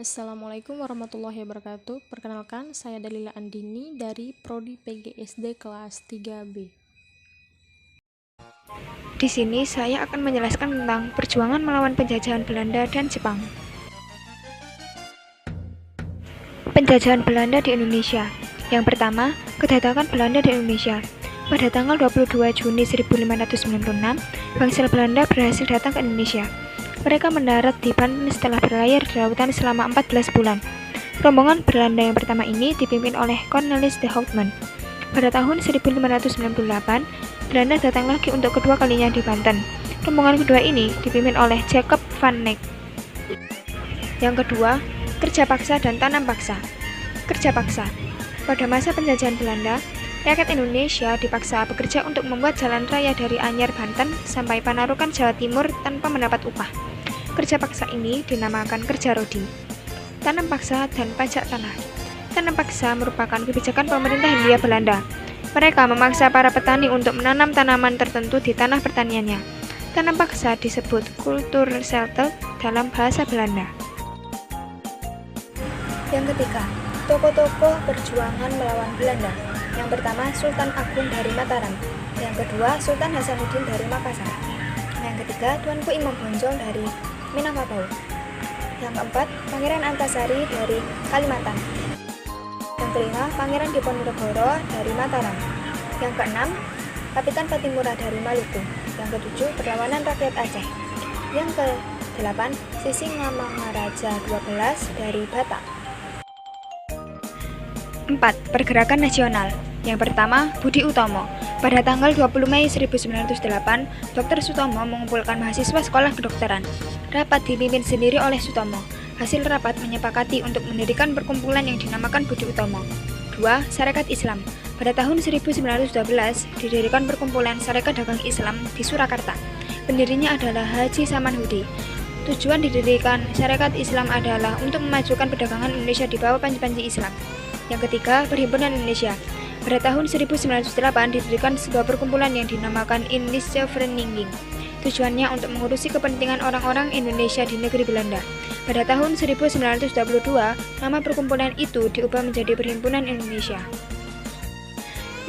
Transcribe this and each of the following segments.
Assalamualaikum warahmatullahi wabarakatuh. Perkenalkan, saya Dalila Andini dari Prodi PGSD kelas 3B. Di sini saya akan menjelaskan tentang perjuangan melawan penjajahan Belanda dan Jepang. Penjajahan Belanda di Indonesia. Yang pertama, kedatangan Belanda di Indonesia. Pada tanggal 22 Juni 1596, bangsa Belanda berhasil datang ke Indonesia. Mereka mendarat di Banten setelah berlayar di lautan selama 14 bulan. Rombongan Belanda yang pertama ini dipimpin oleh Cornelis de Houtman. Pada tahun 1598, Belanda datang lagi untuk kedua kalinya di Banten. Rombongan kedua ini dipimpin oleh Jacob van Eyck. Yang kedua, kerja paksa dan tanam paksa. Kerja paksa. Pada masa penjajahan Belanda, rakyat Indonesia dipaksa bekerja untuk membuat jalan raya dari Anyar, Banten sampai Panarukan, Jawa Timur tanpa mendapat upah. Kerja paksa ini dinamakan kerja rodi. Tanam paksa dan pajak tanah. Tanam paksa merupakan kebijakan pemerintah Hindia Belanda. Mereka memaksa para petani untuk menanam tanaman tertentu di tanah pertaniannya. Tanam paksa disebut kulturselter dalam bahasa Belanda. Yang ketiga, tokoh-tokoh perjuangan melawan Belanda. Yang pertama, Sultan Agung dari Mataram. Yang kedua, Sultan Hasanuddin dari Makassar. Yang ketiga, Tuanku Imam Bonjol dari Minangkabau. Yang keempat, Pangeran Antasari dari Kalimantan. Yang kelima, Pangeran Diponegoro dari Mataram. Yang keenam, Kapitan Patimura dari Maluku. Yang ketujuh, perlawanan rakyat Aceh. Yang kedelapan, Sisingamangaraja 12 dari Batak. 4. Pergerakan nasional. Yang pertama, Budi Utomo. Pada tanggal 20 Mei 1908, Dr. Sutomo mengumpulkan mahasiswa sekolah kedokteran. Rapat dipimpin sendiri oleh Sutomo. Hasil rapat menyepakati untuk mendirikan perkumpulan yang dinamakan Budi Utomo. 2. Sarekat Islam. Pada tahun 1912, didirikan perkumpulan Sarekat Dagang Islam di Surakarta. Pendirinya adalah Haji Samanhudi. Tujuan didirikan Sarekat Islam adalah untuk memajukan perdagangan Indonesia di bawah panji-panji Islam. Yang ketiga, Perhimpunan Indonesia. Pada tahun 1908 didirikan sebuah perkumpulan yang dinamakan Indische Vereniging. Tujuannya untuk mengurusi kepentingan orang-orang Indonesia di negeri Belanda. Pada tahun 1922, nama perkumpulan itu diubah menjadi Perhimpunan Indonesia. 5.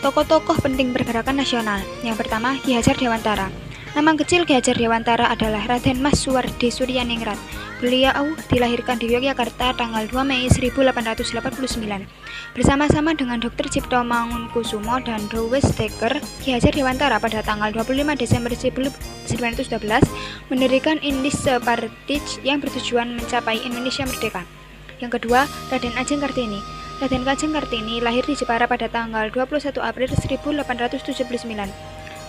Tokoh-tokoh penting pergerakan nasional. Yang pertama, Ki Hajar Dewantara. Nama kecil Ki Hajar Dewantara adalah Raden Mas Suwardi Suryaningrat. Beliau dilahirkan di Yogyakarta tanggal 2 Mei 1889. Bersama-sama dengan Dr. Cipto Mangunkusumo dan Douwes Dekker, Ki Hajar Dewantara pada tanggal 25 Desember 1912 mendirikan Indische Partij yang bertujuan mencapai Indonesia merdeka. Yang kedua, Raden Ajeng Kartini. Raden Ajeng Kartini lahir di Jepara pada tanggal 21 April 1879.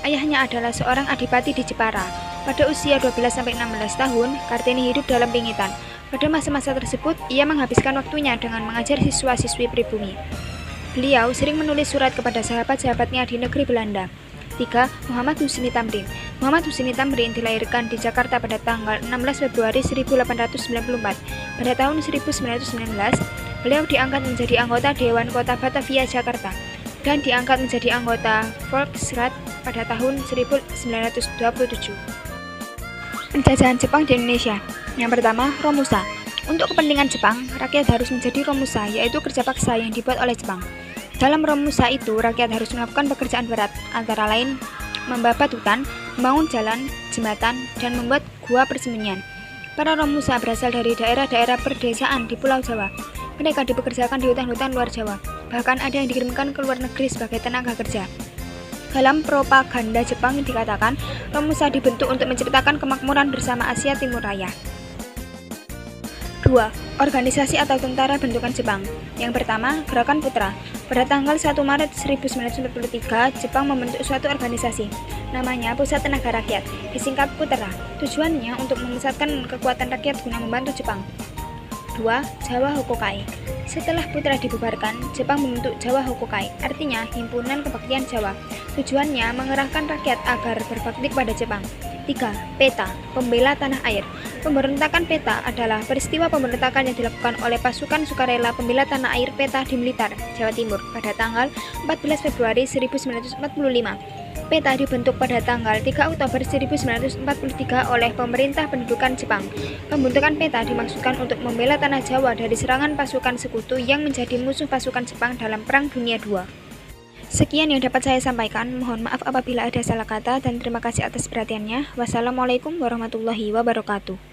Ayahnya adalah seorang adipati di Jepara. Pada usia 12-16 tahun, Kartini hidup dalam pingitan. Pada masa-masa tersebut, ia menghabiskan waktunya dengan mengajar siswa-siswi pribumi. Beliau sering menulis surat kepada sahabat-sahabatnya di negeri Belanda. 3. Muhammad Husni Tamrin. Muhammad Husni Tamrin dilahirkan di Jakarta pada tanggal 16 Februari 1894. Pada tahun 1919, beliau diangkat menjadi anggota Dewan Kota Batavia, Jakarta, dan diangkat menjadi anggota Volksrat pada tahun 1927. Penjajahan Jepang di Indonesia. Yang pertama, Romusa. Untuk kepentingan Jepang, rakyat harus menjadi Romusa, yaitu kerja paksa yang dibuat oleh Jepang. Dalam Romusa itu, rakyat harus melakukan pekerjaan berat, antara lain membabat hutan, membangun jalan, jembatan, dan membuat gua persembunyian. Para Romusa berasal dari daerah-daerah perdesaan di Pulau Jawa. Mereka dipekerjakan di hutan-hutan luar Jawa. Bahkan ada yang dikirimkan ke luar negeri sebagai tenaga kerja. Dalam propaganda Jepang dikatakan, Romusa dibentuk untuk menciptakan kemakmuran bersama Asia Timur Raya. 2. Organisasi atau tentara bentukan Jepang. Yang pertama, Gerakan Putra. Pada tanggal 1 Maret 1943, Jepang membentuk suatu organisasi. Namanya Pusat Tenaga Rakyat, disingkat Putra. Tujuannya untuk memusatkan kekuatan rakyat guna membantu Jepang. 2. Jawa Hokokai. Setelah Putra dibubarkan, Jepang membentuk Jawa Hokokai, artinya Himpunan Kebaktian Jawa. Tujuannya mengerahkan rakyat agar berbakti kepada Jepang. 3. Peta, pembela tanah air. Pemberontakan Peta adalah peristiwa pemberontakan yang dilakukan oleh pasukan sukarela pembela tanah air Peta di Blitar, Jawa Timur pada tanggal 14 Februari 1945. Peta dibentuk pada tanggal 3 Oktober 1943 oleh pemerintah pendudukan Jepang. Pembentukan peta dimaksudkan untuk membela tanah Jawa dari serangan pasukan sekutu yang menjadi musuh pasukan Jepang dalam Perang Dunia II. Sekian yang dapat saya sampaikan, mohon maaf apabila ada salah kata dan terima kasih atas perhatiannya. Wassalamualaikum warahmatullahi wabarakatuh.